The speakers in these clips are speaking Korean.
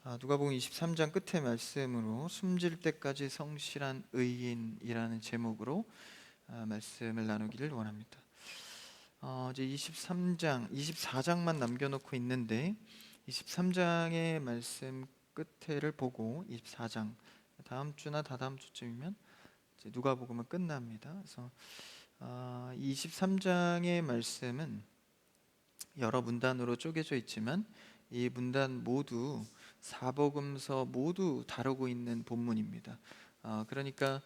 누가복음 23장 끝의 말씀으로 숨질 때까지 성실한 의인이라는 제목으로 말씀을 나누기를 원합니다. 이제 23장, 24장만 남겨놓고 있는데 23장의 말씀 끝에를 보고 24장 다음 주나 다다음 주쯤이면 이제 누가복음은 끝납니다. 그래서 23장의 말씀은 여러 문단으로 쪼개져 있지만 이 문단 모두 사복음서 모두 다루고 있는 본문입니다. 그러니까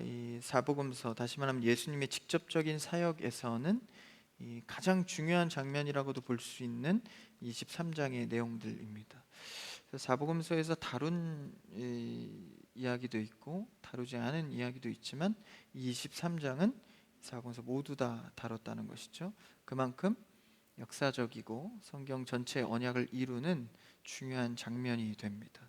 이 사복음서, 다시 말하면 예수님의 직접적인 사역에서는 이 가장 중요한 장면이라고도 볼 수 있는 23장의 내용들입니다. 사복음서에서 다룬 이야기도 있고 다루지 않은 이야기도 있지만 23장은 사복음서 모두 다 다뤘다는 것이죠. 그만큼 역사적이고 성경 전체의 언약을 이루는 중요한 장면이 됩니다.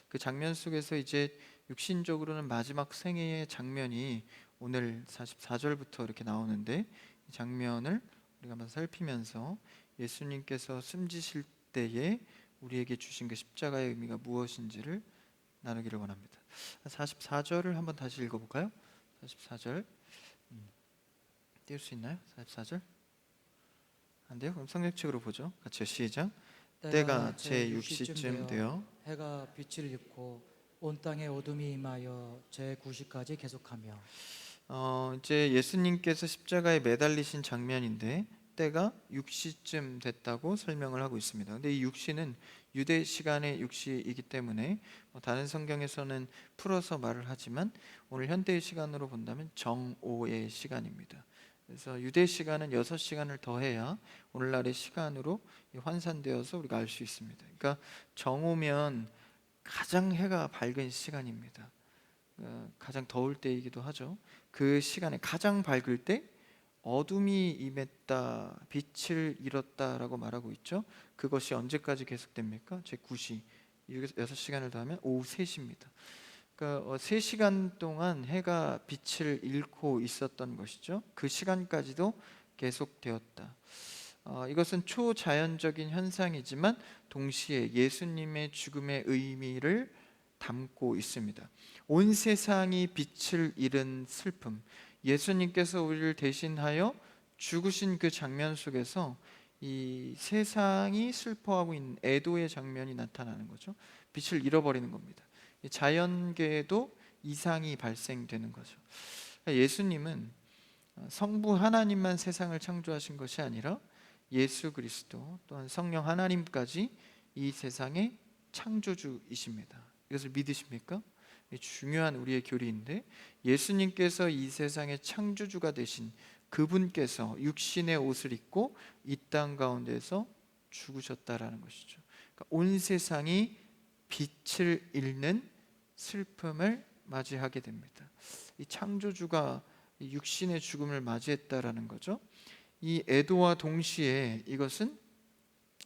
그 장면 속에서 이제 육신적으로는 마지막 생애의 장면이 오늘 44절부터 이렇게 나오는데, 이 장면을 우리가 한번 살피면서 예수님께서 숨지실 때에 우리에게 주신 그 십자가의 의미가 무엇인지를 나누기를 원합니다. 44절을 한번 다시 읽어볼까요? 44절 띄울 수 있나요? 44절? 안 돼요? 그럼 성경책으로 보죠. 같이요. 시작. 때가 제 6시쯤 되어 해가 빛을 입고 온 땅에 어둠이 임하여 제 9시까지 계속하며. 이제 예수님께서 십자가에 매달리신 장면인데 때가 6시쯤 됐다고 설명을 하고 있습니다. 근데 이 6시는 유대 시간의 6시이기 때문에 다른 성경에서는 풀어서 말을 하지만 오늘 현대의 시간으로 본다면 정오의 시간입니다. 그래서 유대 시간은 6시간을 더해야 오늘날의 시간으로 환산되어서 우리가 알 수 있습니다. 그러니까 정오면 가장 해가 밝은 시간입니다. 가장 더울 때이기도 하죠. 그 시간에 가장 밝을 때 어둠이 임했다, 빛을 잃었다라고 말하고 있죠. 그것이 언제까지 계속됩니까? 제 9시, 6시간을 더하면 오후 3시입니다. 그러니까 3시간 동안 해가 빛을 잃고 있었던 것이죠. 그 시간까지도 계속되었다. 이것은 초자연적인 현상이지만 동시에 예수님의 죽음의 의미를 담고 있습니다. 온 세상이 빛을 잃은 슬픔, 예수님께서 우리를 대신하여 죽으신 그 장면 속에서 이 세상이 슬퍼하고 있는 애도의 장면이 나타나는 거죠. 빛을 잃어버리는 겁니다. 자연계에도 이상이 발생되는 거죠. 예수님은 성부 하나님만 세상을 창조하신 것이 아니라 예수 그리스도 또한 성령 하나님까지 이 세상의 창조주이십니다. 이것을 믿으십니까? 중요한 우리의 교리인데, 예수님께서 이 세상의 창조주가 되신 그분께서 육신의 옷을 입고 이 땅 가운데서 죽으셨다라는 것이죠. 그러니까 온 세상이 빛을 잃는 슬픔을 맞이하게 됩니다. 이 창조주가 육신의 죽음을 맞이했다라는 거죠. 이 애도와 동시에 이것은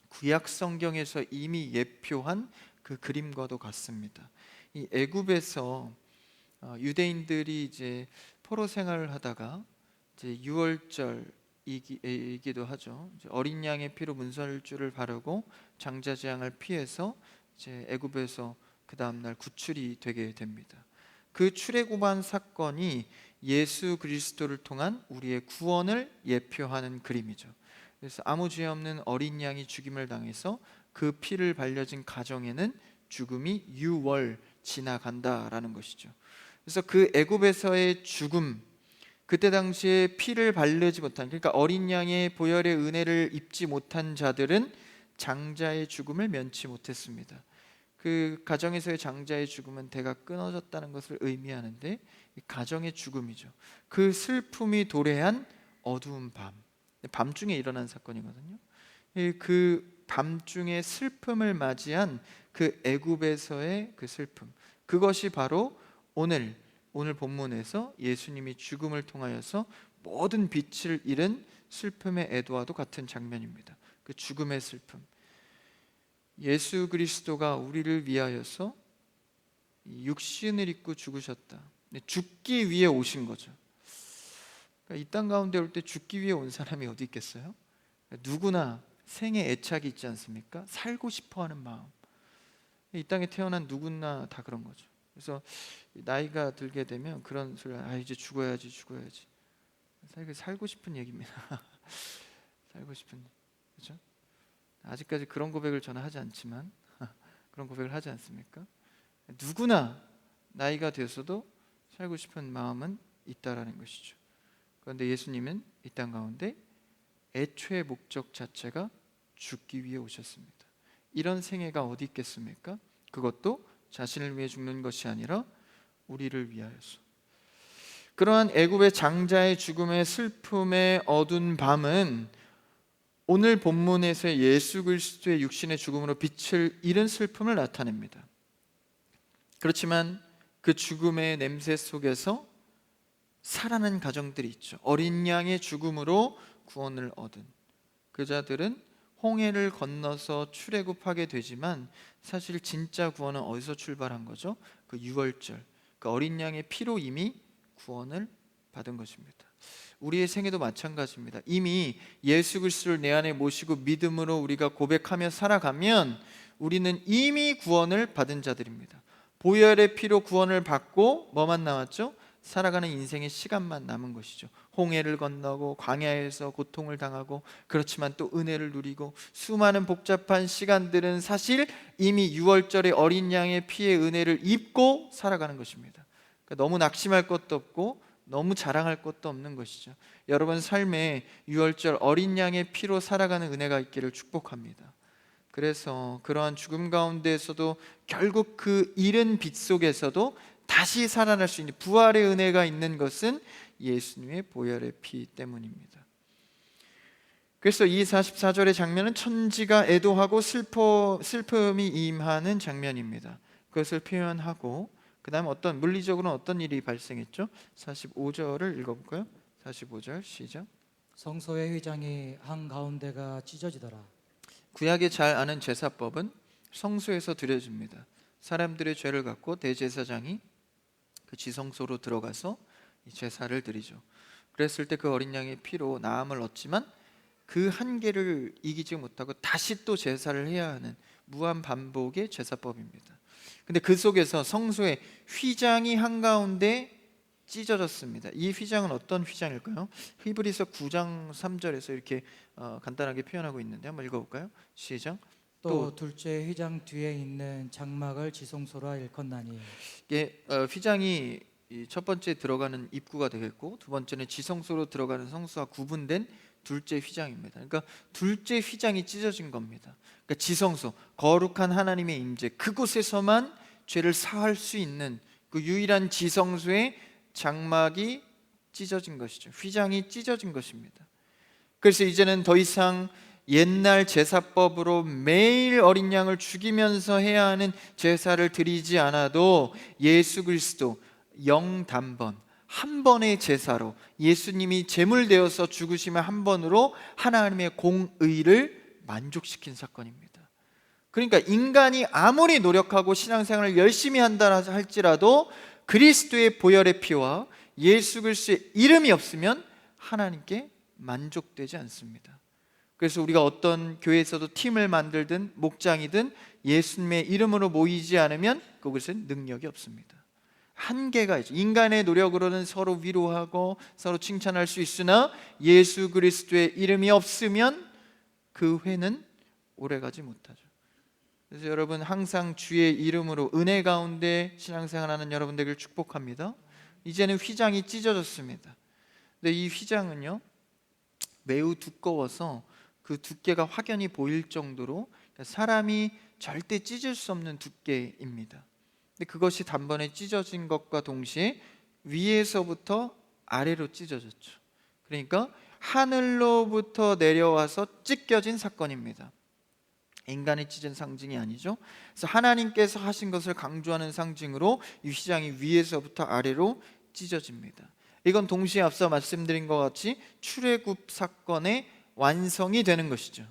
구약 성경에서 이미 예표한 그 그림과도 같습니다. 이 애굽에서 유대인들이 이제 포로 생활을 하다가 이제 유월절이기도 하죠. 이제 어린 양의 피로 문설주를 바르고 장자 재앙을 피해서 이제 애굽에서 그 다음 날 구출이 되게 됩니다. 그 출애굽한 사건이 예수 그리스도를 통한 우리의 구원을 예표하는 그림이죠. 그래서 아무 죄 없는 어린 양이 죽임을 당해서 그 피를 발려진 가정에는 죽음이 유월 지나간다라는 것이죠. 그래서 그 애굽에서의 죽음, 그때 당시에 피를 바르지 못한, 그러니까 어린 양의 보혈의 은혜를 입지 못한 자들은 장자의 죽음을 면치 못했습니다. 그 가정에서의 장자의 죽음은 대가 끊어졌다는 것을 의미하는데, 가정의 죽음이죠. 그 슬픔이 도래한 어두운 밤중에 일어난 사건이거든요. 그 밤중에 슬픔을 맞이한 그 애굽에서의 그 슬픔, 그것이 바로 오늘 본문에서 예수님이 죽음을 통하여서 모든 빛을 잃은 슬픔의 애도와도 같은 장면입니다. 그 죽음의 슬픔, 예수 그리스도가 우리를 위하여서 육신을 입고 죽으셨다. 죽기 위해 오신 거죠. 그러니까 이 땅 가운데 올 때 죽기 위해 온 사람이 어디 있겠어요? 누구나 생에 애착이 있지 않습니까? 살고 싶어하는 마음. 이 땅에 태어난 누구나 다 그런 거죠. 그래서 나이가 들게 되면 그런 소리, 이제 죽어야지. 살고 싶은 얘기입니다. 살고 싶은, 그렇죠? 아직까지 그런 고백을 저는 하지 않지만 그런 고백을 하지 않습니까? 누구나 나이가 되어서도 살고 싶은 마음은 있다라는 것이죠. 그런데 예수님은 이 땅 가운데 애초의 목적 자체가 죽기 위해 오셨습니다. 이런 생애가 어디 있겠습니까? 그것도 자신을 위해 죽는 것이 아니라 우리를 위하여서. 그러한 애굽의 장자의 죽음의 슬픔에 어두운 밤은 오늘 본문에서 예수 그리스도의 육신의 죽음으로 빛을 잃은 슬픔을 나타냅니다. 그렇지만 그 죽음의 냄새 속에서 살아난 가정들이 있죠. 어린 양의 죽음으로 구원을 얻은 그 자들은 홍해를 건너서 출애굽하게 되지만 사실 진짜 구원은 어디서 출발한 거죠? 그 유월절, 그 어린 양의 피로 이미 구원을 받은 것입니다. 우리의 생애도 마찬가지입니다. 이미 예수 그리스도를 내 안에 모시고 믿음으로 우리가 고백하며 살아가면 우리는 이미 구원을 받은 자들입니다. 보혈의 피로 구원을 받고 뭐만 남았죠? 살아가는 인생의 시간만 남은 것이죠. 홍해를 건너고 광야에서 고통을 당하고, 그렇지만 또 은혜를 누리고, 수많은 복잡한 시간들은 사실 이미 유월절의 어린 양의 피의 은혜를 입고 살아가는 것입니다. 그러니까 너무 낙심할 것도 없고 너무 자랑할 것도 없는 것이죠. 여러분 삶에 유월절 어린 양의 피로 살아가는 은혜가 있기를 축복합니다. 그래서 그러한 죽음 가운데에서도 결국 그 잃은 빛 속에서도 다시 살아날 수 있는 부활의 은혜가 있는 것은 예수님의 보혈의 피 때문입니다. 그래서 이 44절의 장면은 천지가 애도하고 슬픔이 임하는 장면입니다. 그것을 표현하고 그 다음 어떤 물리적으로는 어떤 일이 발생했죠? 45절을 읽어볼까요? 45절 시작. 성소의 휘장이 한가운데가 찢어지더라. 구약에 잘 아는 제사법은 성소에서 드려집니다. 사람들의 죄를 갖고 대제사장이 그 지성소로 들어가서 이 제사를 드리죠. 그랬을 때 그 어린 양의 피로 나음을 얻지만 그 한계를 이기지 못하고 다시 또 제사를 해야 하는 무한 반복의 제사법입니다. 근데 그 속에서 성소의 휘장이 한가운데 찢어졌습니다. 이 휘장은 어떤 휘장일까요? 히브리서 9장 3절에서 이렇게 간단하게 표현하고 있는데 한번 읽어볼까요? 시작. 또 둘째 휘장 뒤에 있는 장막을 지성소라 일컫나니. 이게 휘장이 이 첫 번째 들어가는 입구가 되겠고, 두 번째는 지성소로 들어가는 성소와 구분된 둘째 휘장입니다. 그러니까 둘째 휘장이 찢어진 겁니다. 그러니까 지성소, 거룩한 하나님의 임재, 그곳에서만 죄를 사할 수 있는 그 유일한 지성소의 장막이 찢어진 것이죠. 휘장이 찢어진 것입니다. 그래서 이제는 더 이상 옛날 제사법으로 매일 어린 양을 죽이면서 해야 하는 제사를 드리지 않아도 예수 그리스도 영단번 한 번의 제사로 예수님이 제물 되어서 죽으시면 한 번으로 하나님의 공의를 만족시킨 사건입니다. 그러니까 인간이 아무리 노력하고 신앙생활을 열심히 한다 할지라도 그리스도의 보혈의 피와 예수 그리스도의 이름이 없으면 하나님께 만족되지 않습니다. 그래서 우리가 어떤 교회에서도 팀을 만들든 목장이든 예수님의 이름으로 모이지 않으면 그것은 능력이 없습니다. 한계가 있죠. 인간의 노력으로는 서로 위로하고 서로 칭찬할 수 있으나 예수 그리스도의 이름이 없으면 그 회는 오래가지 못하죠. 그래서 여러분 항상 주의 이름으로 은혜 가운데 신앙생활하는 여러분 되기를 축복합니다. 이제는 휘장이 찢어졌습니다. 근데 이 휘장은요 매우 두꺼워서 그 두께가 확연히 보일 정도로 사람이 절대 찢을 수 없는 두께입니다. 근데 그것이 단번에 찢어진 것과 동시에 위에서부터 아래로 찢어졌죠. 그러니까 하늘로부터 내려와서 찢겨진 사건입니다. 인간이 찢은 상징이 아니죠. 그래서 하나님께서 하신 것을 강조하는 상징으로 이 휘장이 위에서부터 아래로 찢어집니다. 이건 동시에 앞서 말씀드린 것 같이 출애굽 사건의 완성이 되는 것이죠.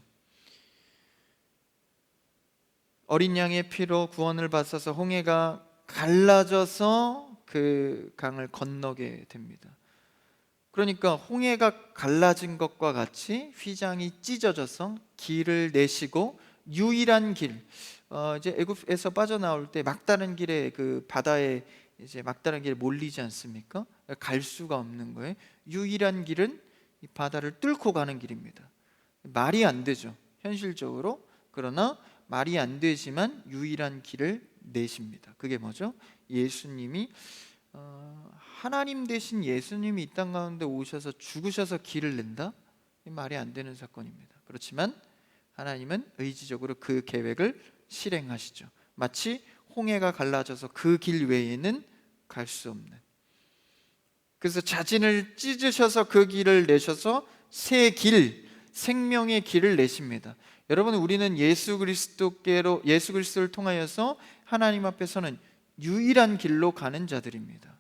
어린 양의 피로 구원을 받아서 홍해가 갈라져서 그 강을 건너게 됩니다. 그러니까 홍해가 갈라진 것과 같이 휘장이 찢어져서 길을 내시고 유일한 길, 이제 애굽에서 빠져나올 때 막다른 길에 그 바다에 이제 막다른 길에 몰리지 않습니까? 갈 수가 없는 거예요. 유일한 길은 이 바다를 뚫고 가는 길입니다. 말이 안 되죠, 현실적으로. 그러나 말이 안 되지만 유일한 길을 내십니다. 그게 뭐죠? 예수님이 하나님 대신 예수님이 이 땅 가운데 오셔서 죽으셔서 길을 낸다? 말이 안 되는 사건입니다. 그렇지만 하나님은 의지적으로 그 계획을 실행하시죠. 마치 홍해가 갈라져서 그 길 외에는 갈 수 없는, 그래서 자신을 찢으셔서 그 길을 내셔서 새 길, 생명의 길을 내십니다. 여러분, 우리는 예수 그리스도를 통하여서 하나님 앞에서는 유일한 길로 가는 자들입니다.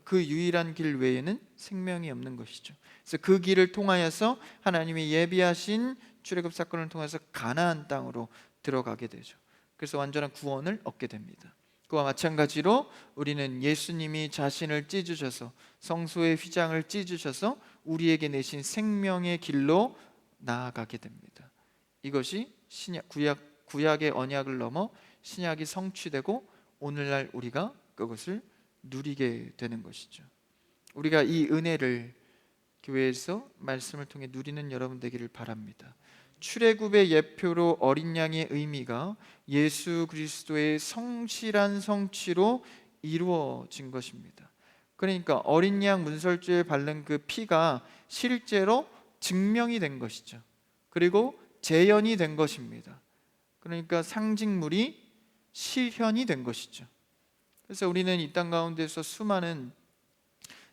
그 유일한 길 외에는 생명이 없는 것이죠. 그래서 그 길을 통하여서 하나님이 예비하신 출애굽 사건을 통해서 가나안 땅으로 들어가게 되죠. 그래서 완전한 구원을 얻게 됩니다. 그와 마찬가지로 우리는 예수님이 자신을 찢으셔서, 성소의 휘장을 찢으셔서 우리에게 내신 생명의 길로 나아가게 됩니다. 이것이 구약의 언약을 넘어 신약이 성취되고 오늘날 우리가 그것을 누리게 되는 것이죠. 우리가 이 은혜를 교회에서 말씀을 통해 누리는 여러분 되기를 바랍니다. 출애굽의 예표로 어린 양의 의미가 예수 그리스도의 성실한 성취로 이루어진 것입니다. 그러니까 어린 양 문설주에 바른 그 피가 실제로 증명이 된 것이죠. 그리고 재현이 된 것입니다. 그러니까 상징물이 실현이 된 것이죠. 그래서 우리는 이 땅 가운데서 수많은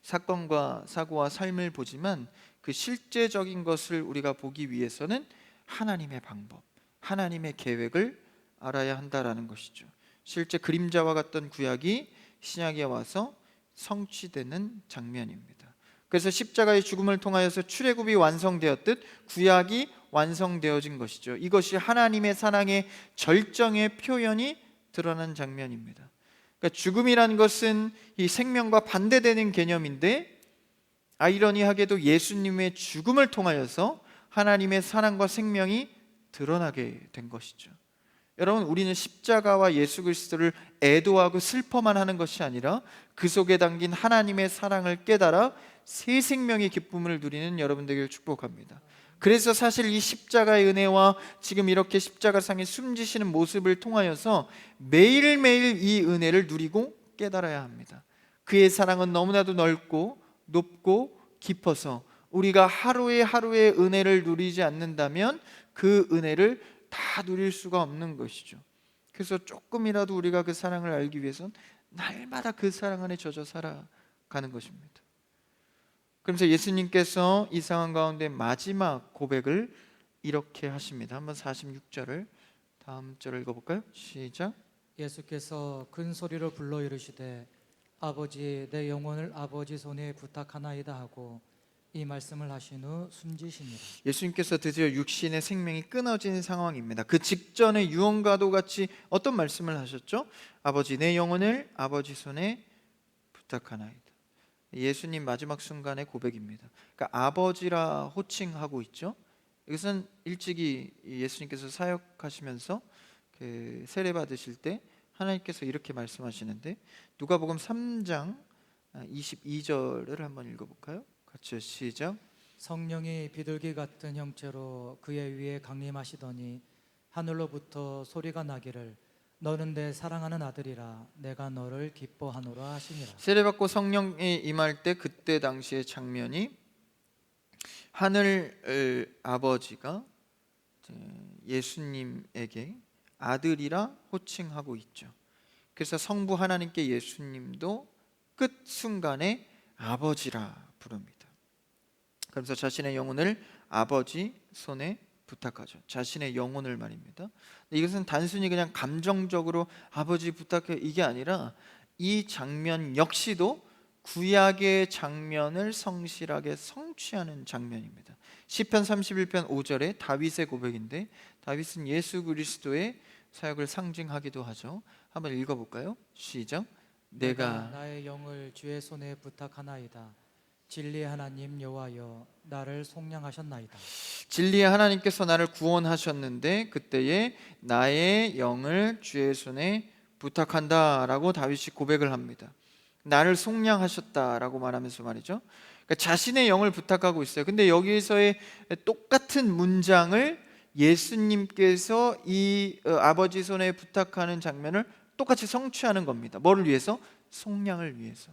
사건과 사고와 삶을 보지만 그 실제적인 것을 우리가 보기 위해서는 하나님의 방법, 하나님의 계획을 알아야 한다라는 것이죠. 실제 그림자와 같던 구약이 신약에 와서 성취되는 장면입니다. 그래서 십자가의 죽음을 통하여서 출애굽이 완성되었듯 구약이 완성되어진 것이죠. 이것이 하나님의 사랑의 절정의 표현이 드러난 장면입니다. 그러니까 죽음이라는 것은 이 생명과 반대되는 개념인데, 아이러니하게도 예수님의 죽음을 통하여서 하나님의 사랑과 생명이 드러나게 된 것이죠. 여러분, 우리는 십자가와 예수 그리스도를 애도하고 슬퍼만 하는 것이 아니라 그 속에 담긴 하나님의 사랑을 깨달아 새 생명의 기쁨을 누리는 여러분 되기를 축복합니다. 그래서 사실 이 십자가의 은혜와 지금 이렇게 십자가상에 숨지시는 모습을 통하여서 매일매일 이 은혜를 누리고 깨달아야 합니다. 그의 사랑은 너무나도 넓고 높고 깊어서 우리가 하루에 하루의 은혜를 누리지 않는다면 그 은혜를 다 누릴 수가 없는 것이죠. 그래서 조금이라도 우리가 그 사랑을 알기 위해서는 날마다 그 사랑 안에 젖어 살아가는 것입니다. 그러면서 예수님께서 이 상황 가운데 마지막 고백을 이렇게 하십니다. 한번 46절을 다음 절을 읽어볼까요? 시작. 예수께서 큰 소리로 불러 이르시되 아버지 내 영혼을 아버지 손에 부탁하나이다 하고 이 말씀을 하신 후 숨지시니라. 예수님께서 드디어 육신의 생명이 끊어진 상황입니다. 그 직전에 유언과도 같이 어떤 말씀을 하셨죠? 아버지 내 영혼을 아버지 손에 부탁하나이다. 예수님 마지막 순간의 고백입니다. 그러니까 아버지라 호칭하고 있죠. 이것은 일찍이 예수님께서 사역하시면서 그 세례 받으실 때 하나님께서 이렇게 말씀하시는데, 누가복음 3장 22절을 한번 읽어볼까요? 같이 시작. 성령이 비둘기 같은 형체로 그의 위에 강림하시더니 하늘로부터 소리가 나기를 너는 내 사랑하는 아들이라 내가 너를 기뻐하노라 하시니라. 세례받고 성령이 임할 때 그때 당시의 장면이 하늘 아버지가 예수님에게 아들이라 호칭하고 있죠. 그래서 성부 하나님께 예수님도 끝 순간에 아버지라 부릅니다. 그래서 자신의 영혼을 아버지 손에 부탁하죠. 자신의 영혼을 말입니다. 이것은 단순히 그냥 감정적으로 아버지 부탁해 이게 아니라 이 장면 역시도 구약의 장면을 성실하게 성취하는 장면입니다. 시편 31편 5절에 다윗의 고백인데, 다윗은 예수 그리스도의 사역을 상징하기도 하죠. 한번 읽어볼까요? 시작. 내가 나의 영을 주의 손에 부탁하나이다. 진리의 하나님 여호와여 나를 속량하셨나이다. 진리의 하나님께서 나를 구원하셨는데 그때에 나의 영을 주의 손에 부탁한다라고 다윗이 고백을 합니다. 나를 속량하셨다라고 말하면서 말이죠. 그러니까 자신의 영을 부탁하고 있어요. 근데 여기에서의 똑같은 문장을 예수님께서 이 아버지 손에 부탁하는 장면을 똑같이 성취하는 겁니다. 뭐를 위해서? 속량을 위해서.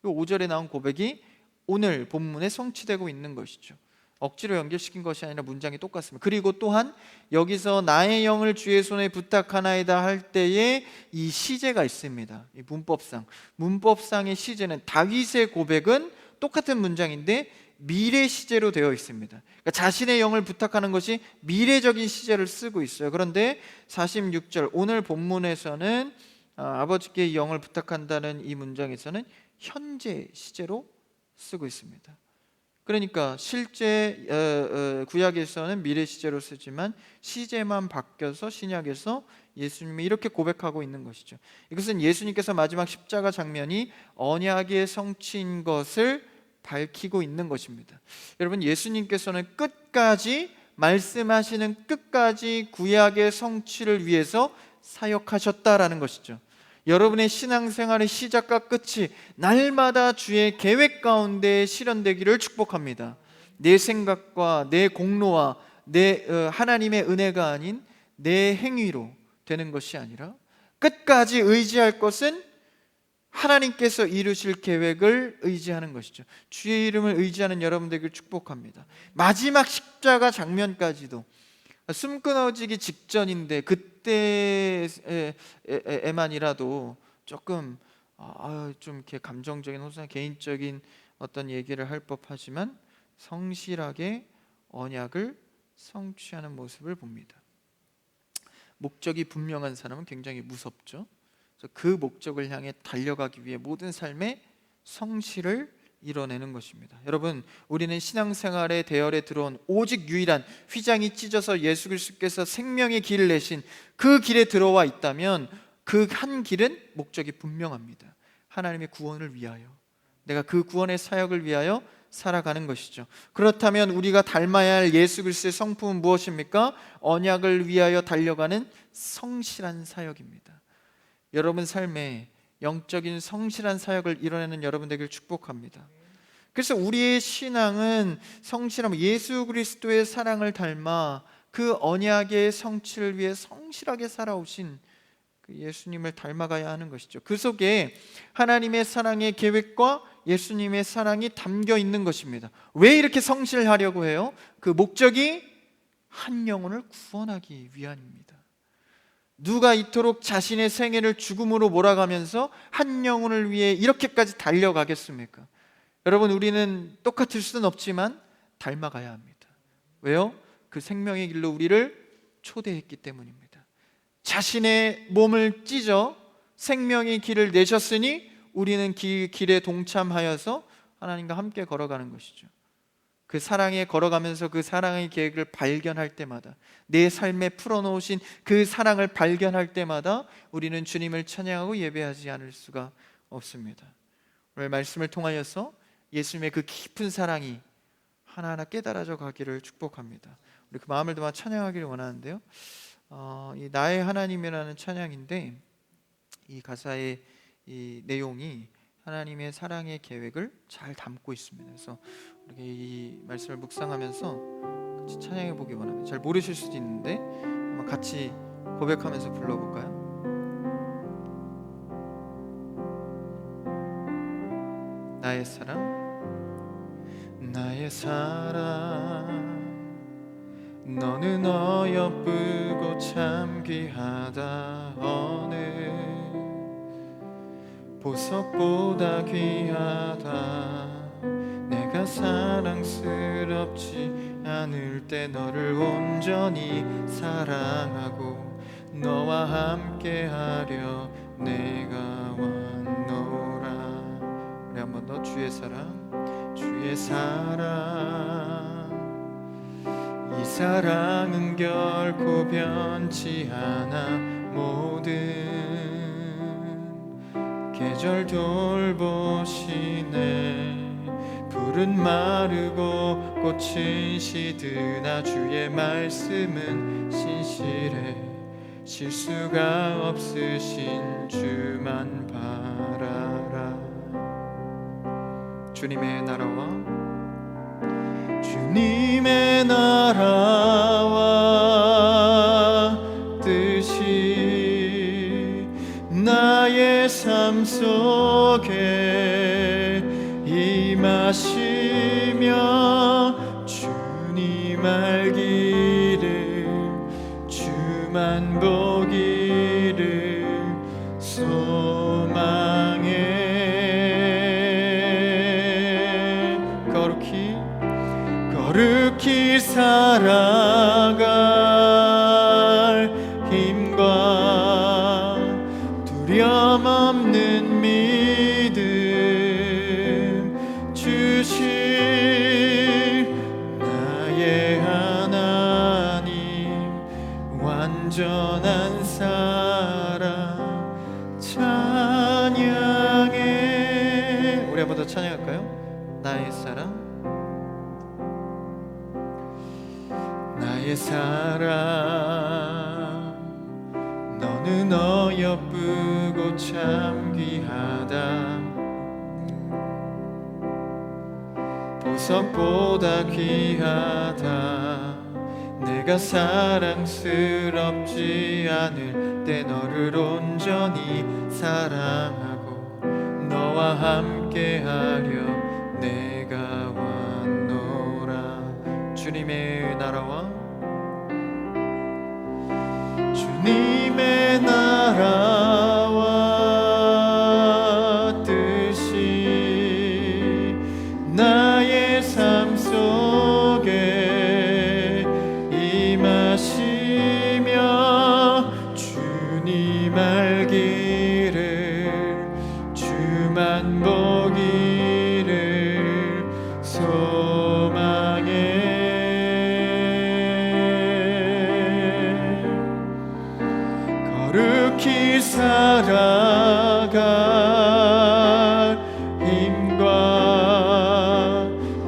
5절에 나온 고백이 오늘 본문에 성취되고 있는 것이죠. 억지로 연결시킨 것이 아니라 문장이 똑같습니다. 그리고 또한 여기서 나의 영을 주의 손에 부탁하나이다 할 때에 이 시제가 있습니다. 이 문법상의 시제는 다윗의 고백은 똑같은 문장인데 미래 시제로 되어 있습니다. 그러니까 자신의 영을 부탁하는 것이 미래적인 시제를 쓰고 있어요. 그런데 46절 오늘 본문에서는 아버지께 영을 부탁한다는 이 문장에서는 현재 시제로 쓰고 있습니다. 그러니까 실제 구약에서는 미래 시제로 쓰지만 시제만 바뀌어서 신약에서 예수님이 이렇게 고백하고 있는 것이죠. 이것은 예수님께서 마지막 십자가 장면이 언약의 성취인 것을 밝히고 있는 것입니다. 여러분, 예수님께서는 끝까지 말씀하시는 끝까지 구약의 성취를 위해서 사역하셨다라는 것이죠. 여러분의 신앙생활의 시작과 끝이 날마다 주의 계획 가운데 실현되기를 축복합니다. 내 생각과 내 공로와 내 하나님의 은혜가 아닌 내 행위로 되는 것이 아니라 끝까지 의지할 것은 하나님께서 이루실 계획을 의지하는 것이죠. 주의 이름을 의지하는 여러분 되기를 축복합니다. 마지막 십자가 장면까지도 숨 끊어지기 직전인데 그때에만이라도 조금 좀 이렇게 감정적인 혹은 개인적인 어떤 얘기를 할 법하지만 성실하게 언약을 성취하는 모습을 봅니다. 목적이 분명한 사람은 굉장히 무섭죠. 그래서 그 목적을 향해 달려가기 위해 모든 삶의 성실을 이뤄내는 것입니다. 여러분, 우리는 신앙생활의 대열에 들어온 오직 유일한 휘장이 찢어서 예수 그리스도께서 생명의 길을 내신 그 길에 들어와 있다면 그 한 길은 목적이 분명합니다. 하나님의 구원을 위하여, 내가 그 구원의 사역을 위하여 살아가는 것이죠. 그렇다면 우리가 닮아야 할 예수 그리스도의 성품은 무엇입니까? 언약을 위하여 달려가는 성실한 사역입니다. 여러분 삶에 영적인 성실한 사역을 이뤄내는 여러분 되기를 축복합니다. 그래서 우리의 신앙은 성실함, 예수 그리스도의 사랑을 닮아 그 언약의 성취를 위해 성실하게 살아오신 그 예수님을 닮아가야 하는 것이죠. 그 속에 하나님의 사랑의 계획과 예수님의 사랑이 담겨 있는 것입니다. 왜 이렇게 성실하려고 해요? 그 목적이 한 영혼을 구원하기 위함입니다. 누가 이토록 자신의 생애를 죽음으로 몰아가면서 한 영혼을 위해 이렇게까지 달려가겠습니까? 여러분, 우리는 똑같을 수는 없지만 닮아가야 합니다. 왜요? 그 생명의 길로 우리를 초대했기 때문입니다. 자신의 몸을 찢어 생명의 길을 내셨으니 우리는 그 길에 동참하여서 하나님과 함께 걸어가는 것이죠. 그 사랑에 걸어가면서 그 사랑의 계획을 발견할 때마다, 내 삶에 풀어놓으신 그 사랑을 발견할 때마다 우리는 주님을 찬양하고 예배하지 않을 수가 없습니다. 오늘 말씀을 통하여서 예수님의 그 깊은 사랑이 하나하나 깨달아져 가기를 축복합니다. 우리 그 마음을 담아 찬양하기를 원하는데요. 이 나의 하나님이라는 찬양인데 이 가사의 이 내용이 하나님의 사랑의 계획을 잘 담고 있습니다. 그래서 우리 이 말씀을 묵상하면서 같이 찬양해 보기 원합니다. 잘 모르실 수도 있는데 한번 같이 고백하면서 불러볼까요? 나의 사랑, 나의 사랑, 너는 어여쁘고 참 귀하다. 어느 보석보다 귀하다. 내가 사랑스럽지 않을 때 너를 온전히 사랑하고 너와 함께하려 내가 왔노라. 우리 한 번 더. 주의 사랑, 주의 사랑, 이 사랑은 결코 변치 않아. 모든 계절 돌보시네. 물은 마르고 꽃은 시드나 주의 말씀은 신실해 실수가 없으신 주만 바라라. 주님의 나라와 뜻이 나의 삶 속에 임하시며 주님 알기를 주만 보기를 소망해 거룩히 살아갈 힘과 두려움 없는 믿음 주실 나의 하나님 완전한 사랑 찬양해. 우리 한번 더 찬양할까요? 나의 사랑 너는 어여쁘고 참 귀하다. 보석보다 귀하다. 내가 사랑스럽지 않을 때 너를 온전히 사랑하고 너와 함께하려 내가 왔노라. 주님의 나라와 뜻이 나의 삶 속에 임하시며 주님 알기를 주만 보기를 소망해 거룩히 살아갈 힘과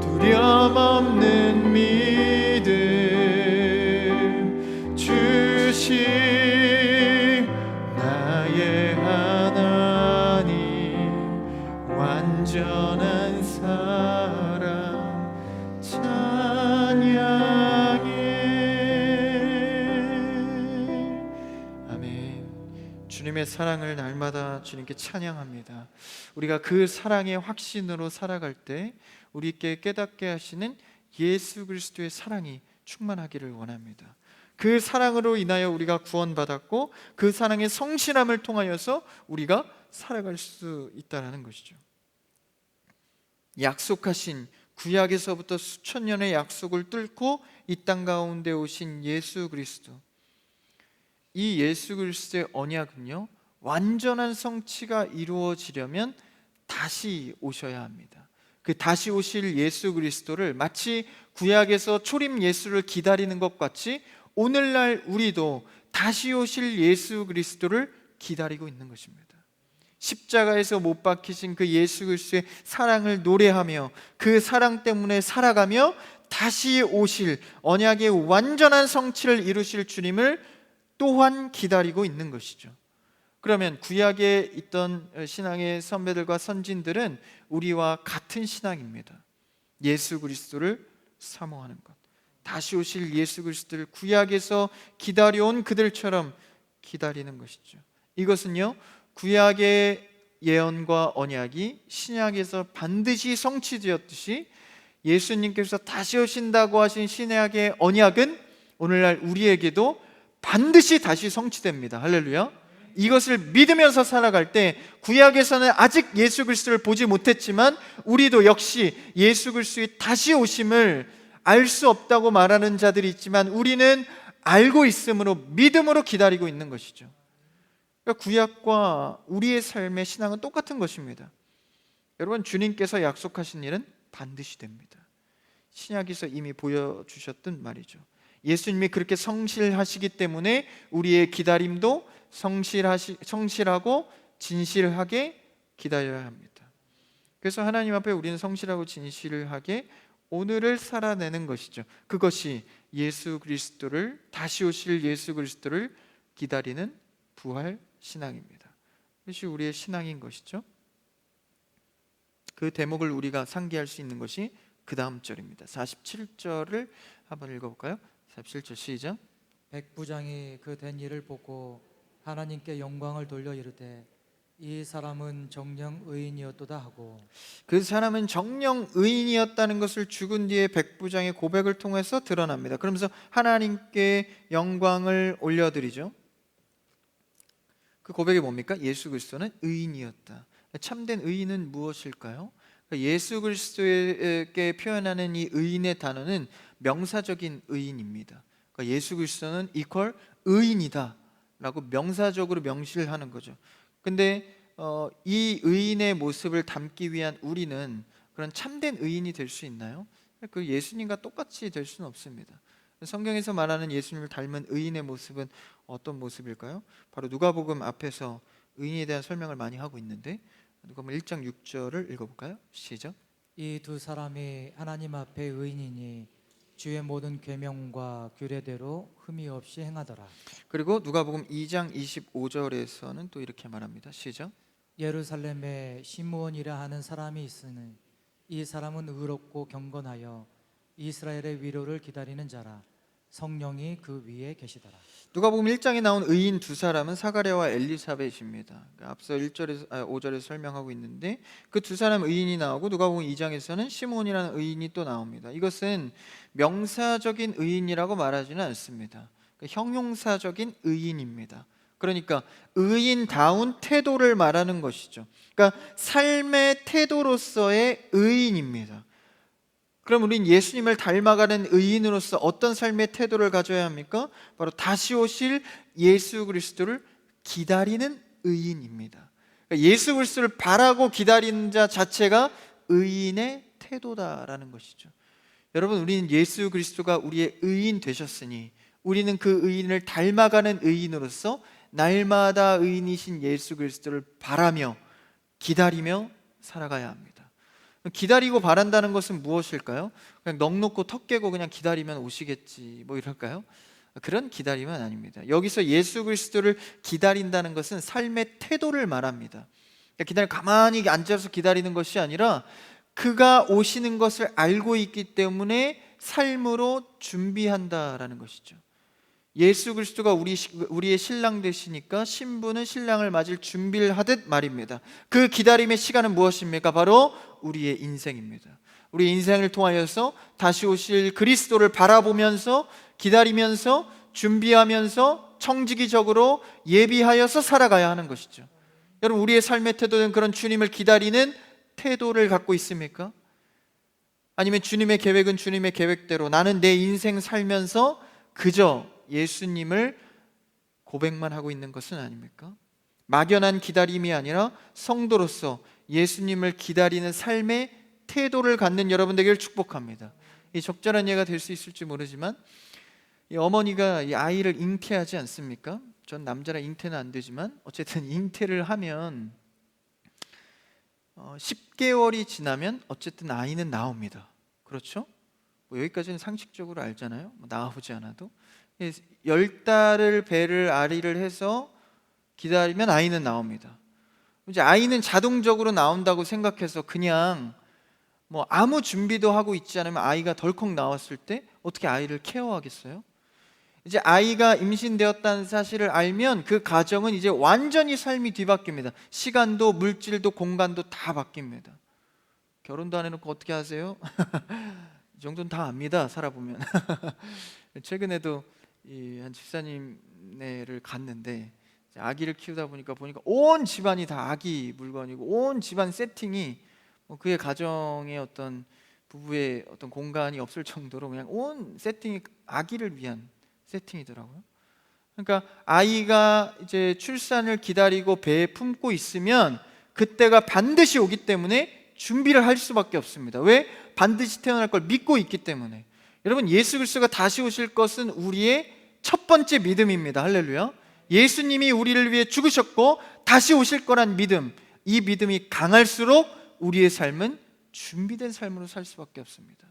두려움 없는 믿음 주신 나의 하나님 완전한 사랑 찬양해. 주님의 사랑을 날마다 주님께 찬양합니다. 우리가 그 사랑의 확신으로 살아갈 때 우리께 깨닫게 하시는 예수 그리스도의 사랑이 충만하기를 원합니다. 그 사랑으로 인하여 우리가 구원받았고 그 사랑의 성실함을 통하여서 우리가 살아갈 수 있다는 것이죠. 약속하신 구약에서부터 수천 년의 약속을 뚫고 이 땅 가운데 오신 예수 그리스도, 이 예수 그리스도의 언약은요, 완전한 성취가 이루어지려면 다시 오셔야 합니다. 그 다시 오실 예수 그리스도를 마치 구약에서 초림 예수를 기다리는 것 같이 오늘날 우리도 다시 오실 예수 그리스도를 기다리고 있는 것입니다. 십자가에서 못 박히신 그 예수 그리스도의 사랑을 노래하며 그 사랑 때문에 살아가며 다시 오실 언약의 완전한 성취를 이루실 주님을 또한 기다리고 있는 것이죠. 그러면 구약에 있던 신앙의 선배들과 선진들은 우리와 같은 신앙입니다. 예수 그리스도를 사모하는 것, 다시 오실 예수 그리스도를 구약에서 기다려온 그들처럼 기다리는 것이죠. 이것은요, 구약의 예언과 언약이 신약에서 반드시 성취되었듯이 예수님께서 다시 오신다고 하신 신약의 언약은 오늘날 우리에게도 반드시 다시 성취됩니다. 할렐루야. 이것을 믿으면서 살아갈 때 구약에서는 아직 예수 그리스도를 보지 못했지만 우리도 역시 예수 그리스도의 다시 오심을 알 수 없다고 말하는 자들이 있지만 우리는 알고 있으므로 믿음으로 기다리고 있는 것이죠. 그러니까 구약과 우리의 삶의 신앙은 똑같은 것입니다. 여러분, 주님께서 약속하신 일은 반드시 됩니다. 신약에서 이미 보여주셨던 말이죠. 예수님이 그렇게 성실하시기 때문에 우리의 기다림도 성실하고 진실하게 기다려야 합니다. 그래서 하나님 앞에 우리는 성실하고 진실하게 오늘을 살아내는 것이죠. 그것이 예수 그리스도를, 다시 오실 예수 그리스도를 기다리는 부활 신앙입니다. 그것이 우리의 신앙인 것이죠. 그 대목을 우리가 상기할 수 있는 것이 그 다음 절입니다. 47절을 한번 읽어볼까요? 47절 시작. 백부장이 그 된 일을 보고 하나님께 영광을 돌려 이르되 이 사람은 정령 의인이었도다 하고, 그 사람은 정령 의인이었다는 것을 죽은 뒤에 백부장의 고백을 통해서 드러납니다. 그러면서 하나님께 영광을 올려드리죠. 그 고백이 뭡니까? 예수 그리스도는 의인이었다. 참된 의인은 무엇일까요? 예수 그리스도에게 표현하는 이 의인의 단어는 명사적인 의인입니다. 예수 그리스도는 이퀄 의인이다 라고 명사적으로 명시를 하는 거죠. 근데 이 의인의 모습을 담기 위한 우리는 그런 참된 의인이 될 수 있나요? 그 예수님과 똑같이 될 수는 없습니다. 성경에서 말하는 예수님을 닮은 의인의 모습은 어떤 모습일까요? 바로 누가복음 앞에서 의인에 대한 설명을 많이 하고 있는데, 누가복음 1장 6절을 읽어볼까요? 시작. 이 두 사람이 하나님 앞에 의인이니 주의 모든 계명과 규례대로 흠이 없이 행하더라. 그리고 누가복음 2장 25절에서는 또 이렇게 말합니다. 시작. 예루살렘에 시므온이라 하는 사람이 있으니 이 사람은 의롭고 경건하여 이스라엘의 위로를 기다리는 자라. 성령이 그 위에 계시더라. 누가복음 1장에 나온 의인 두 사람은 사가랴와 엘리사벳입니다. 앞서 5절에서 설명하고 있는데 그 두 사람 의인이 나오고 누가복음 2장에서는 시므온이라는 의인이 또 나옵니다. 이것은 명사적인 의인이라고 말하지는 않습니다. 형용사적인 의인입니다. 그러니까 의인다운 태도를 말하는 것이죠. 그러니까 삶의 태도로서의 의인입니다. 그럼 우린 예수님을 닮아가는 의인으로서 어떤 삶의 태도를 가져야 합니까? 바로 다시 오실 예수 그리스도를 기다리는 의인입니다. 그러니까 예수 그리스도를 바라고 기다리는 자 자체가 의인의 태도다라는 것이죠. 여러분, 우리는 예수 그리스도가 우리의 의인 되셨으니 우리는 그 의인을 닮아가는 의인으로서 날마다 의인이신 예수 그리스도를 바라며 기다리며 살아가야 합니다. 기다리고 바란다는 것은 무엇일까요? 그냥 넋 놓고 턱 깨고 그냥 기다리면 오시겠지 뭐 이럴까요? 그런 기다림은 아닙니다. 여기서 예수 그리스도를 기다린다는 것은 삶의 태도를 말합니다. 가만히 앉아서 기다리는 것이 아니라 그가 오시는 것을 알고 있기 때문에 삶으로 준비한다라는 것이죠. 예수 그리스도가 우리의 신랑 되시니까 신부는 신랑을 맞을 준비를 하듯 말입니다. 그 기다림의 시간은 무엇입니까? 바로 우리의 인생입니다. 우리 인생을 통하여서 다시 오실 그리스도를 바라보면서 기다리면서 준비하면서 청지기적으로 예비하여서 살아가야 하는 것이죠. 여러분, 우리의 삶의 태도는 그런 주님을 기다리는 태도를 갖고 있습니까? 아니면 주님의 계획은 주님의 계획대로 나는 내 인생 살면서 그저 예수님을 고백만 하고 있는 것은 아닙니까? 막연한 기다림이 아니라 성도로서 예수님을 기다리는 삶의 태도를 갖는 여러분 되기를 축복합니다. 이 적절한 예가 될 수 있을지 모르지만 이 어머니가 이 아이를 잉태하지 않습니까? 전 남자라 잉태는 안 되지만 어쨌든 잉태를 하면 10개월이 지나면 어쨌든 아이는 나옵니다. 그렇죠? 뭐 여기까지는 상식적으로 알잖아요. 뭐 나와보지 않아도 10달을 배를 아리를 해서 기다리면 아이는 나옵니다. 이제 아이는 자동적으로 나온다고 생각해서 그냥 뭐 아무 준비도 하고 있지 않으면 아이가 덜컥 나왔을 때 어떻게 아이를 케어하겠어요? 이제 아이가 임신되었다는 사실을 알면 그 가정은 이제 완전히 삶이 뒤바뀝니다. 시간도 물질도 공간도 다 바뀝니다. 결혼도 안 해놓고 어떻게 하세요? 이 정도는 다 압니다. 살아보면. 최근에도 한 집사님네를 갔는데 아기를 키우다 보니까 온 집안이 다 아기 물건이고 온 집안 세팅이 그의 가정의 어떤 부부의 어떤 공간이 없을 정도로 그냥 온 세팅이 아기를 위한 세팅이더라고요. 그러니까 아이가 이제 출산을 기다리고 배에 품고 있으면 그때가 반드시 오기 때문에 준비를 할 수밖에 없습니다. 왜? 반드시 태어날 걸 믿고 있기 때문에. 여러분, 예수 그리스도가 다시 오실 것은 우리의 첫 번째 믿음입니다. 할렐루야. 예수님이 우리를 위해 죽으셨고 다시 오실 거란 믿음, 이 믿음이 강할수록 우리의 삶은 준비된 삶으로 살 수밖에 없습니다.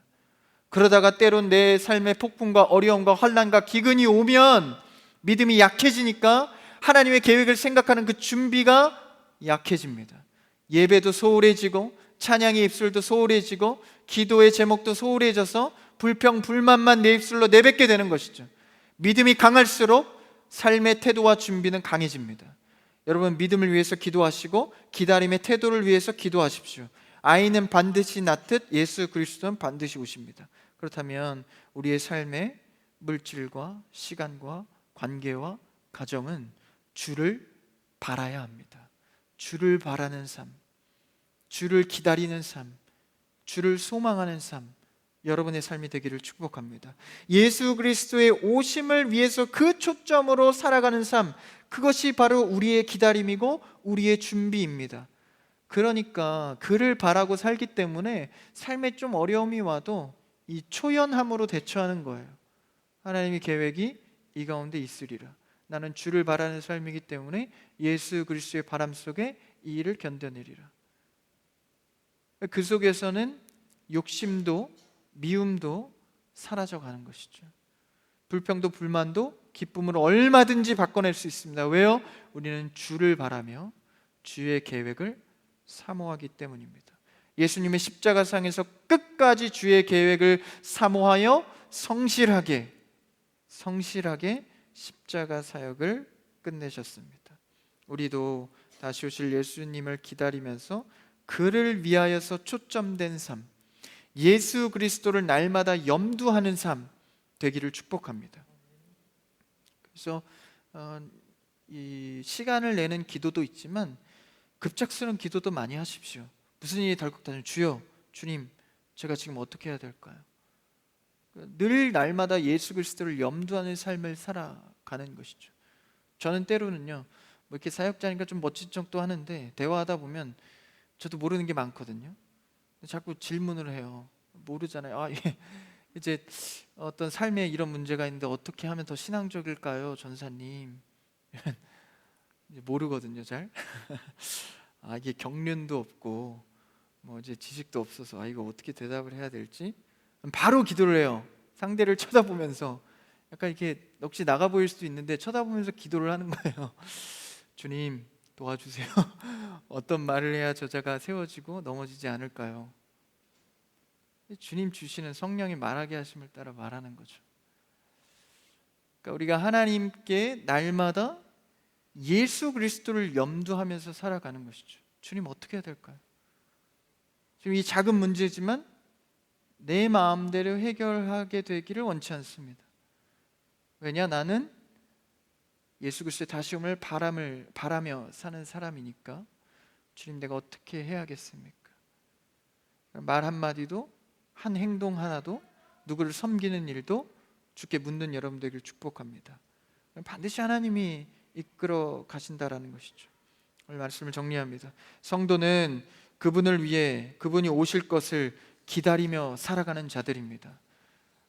그러다가 때론 내 삶의 폭풍과 어려움과 환난과 기근이 오면 믿음이 약해지니까 하나님의 계획을 생각하는 그 준비가 약해집니다. 예배도 소홀해지고 찬양의 입술도 소홀해지고 기도의 제목도 소홀해져서 불평 불만만 내 입술로 내뱉게 되는 것이죠. 믿음이 강할수록 삶의 태도와 준비는 강해집니다. 여러분, 믿음을 위해서 기도하시고 기다림의 태도를 위해서 기도하십시오. 아이는 반드시 낳듯 예수 그리스도는 반드시 오십니다. 그렇다면 우리의 삶의 물질과 시간과 관계와 가정은 주를 바라야 합니다. 주를 바라는 삶, 주를 기다리는 삶, 주를 소망하는 삶, 여러분의 삶이 되기를 축복합니다. 예수 그리스도의 오심을 위해서 그 초점으로 살아가는 삶, 그것이 바로 우리의 기다림이고 우리의 준비입니다. 그러니까 그를 바라고 살기 때문에 삶에 좀 어려움이 와도 이 초연함으로 대처하는 거예요. 하나님의 계획이 이 가운데 있으리라. 나는 주를 바라는 삶이기 때문에 예수 그리스도의 바람 속에 이 일을 견뎌내리라. 그 속에서는 욕심도 미움도 사라져가는 것이죠. 불평도 불만도 기쁨으로 얼마든지 바꿔낼 수 있습니다. 왜요? 우리는 주를 바라며 주의 계획을 사모하기 때문입니다. 예수님의 십자가상에서 끝까지 주의 계획을 사모하여 성실하게 십자가 사역을 끝내셨습니다. 우리도 다시 오실 예수님을 기다리면서 그를 위하여서 초점된 삶, 예수 그리스도를 날마다 염두하는 삶 되기를 축복합니다. 그래서 이 시간을 내는 기도도 있지만 급작스러운 기도도 많이 하십시오. 무슨 일이 덜컥하면 주여, 주님, 제가 지금 어떻게 해야 될까요? 늘 날마다 예수 그리스도를 염두하는 삶을 살아가는 것이죠. 저는 때로는요, 뭐 이렇게 사역자니까 좀 멋진 척도 하는데 대화하다 보면 저도 모르는 게 많거든요. 자꾸 질문을 해요. 모르잖아요. 이제 어떤 삶에 이런 문제가 있는데 어떻게 하면 더 신앙적일까요, 전사님? 모르거든요, 잘. 이게 경륜도 없고 뭐 이제 지식도 없어서 이거 어떻게 대답을 해야 될지 바로 기도를 해요. 상대를 쳐다보면서 약간 이렇게 넋이 나가 보일 수도 있는데 쳐다보면서 기도를 하는 거예요. 주님, 도와주세요. 어떤 말을 해야 저자가 세워지고 넘어지지 않을까요? 주님 주시는 성령이 말하게 하심을 따라 말하는 거죠. 그러니까 우리가 하나님께 날마다 예수 그리스도를 염두하면서 살아가는 것이죠. 주님, 어떻게 해야 될까요? 지금 이 작은 문제지만 내 마음대로 해결하게 되기를 원치 않습니다. 왜냐? 나는 예수 그리스도의 다시 오심을 바라며 사는 사람이니까. 주님, 내가 어떻게 해야겠습니까? 말 한마디도, 한 행동 하나도, 누구를 섬기는 일도 주께 묻는 여러분들에게 축복합니다. 반드시 하나님이 이끌어 가신다라는 것이죠. 오늘 말씀을 정리합니다. 성도는 그분을 위해, 그분이 오실 것을 기다리며 살아가는 자들입니다.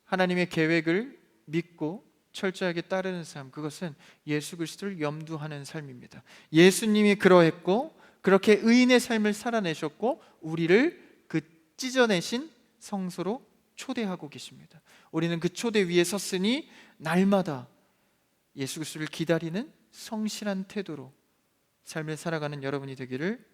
하나님의 계획을 믿고 철저하게 따르는 삶, 그것은 예수 그리스도를 염두하는 삶입니다. 예수님이 그러했고 그렇게 의인의 삶을 살아내셨고 우리를 그 찢어내신 성소로 초대하고 계십니다. 우리는 그 초대 위에 섰으니 날마다 예수 그리스도를 기다리는 성실한 태도로 삶을 살아가는 여러분이 되기를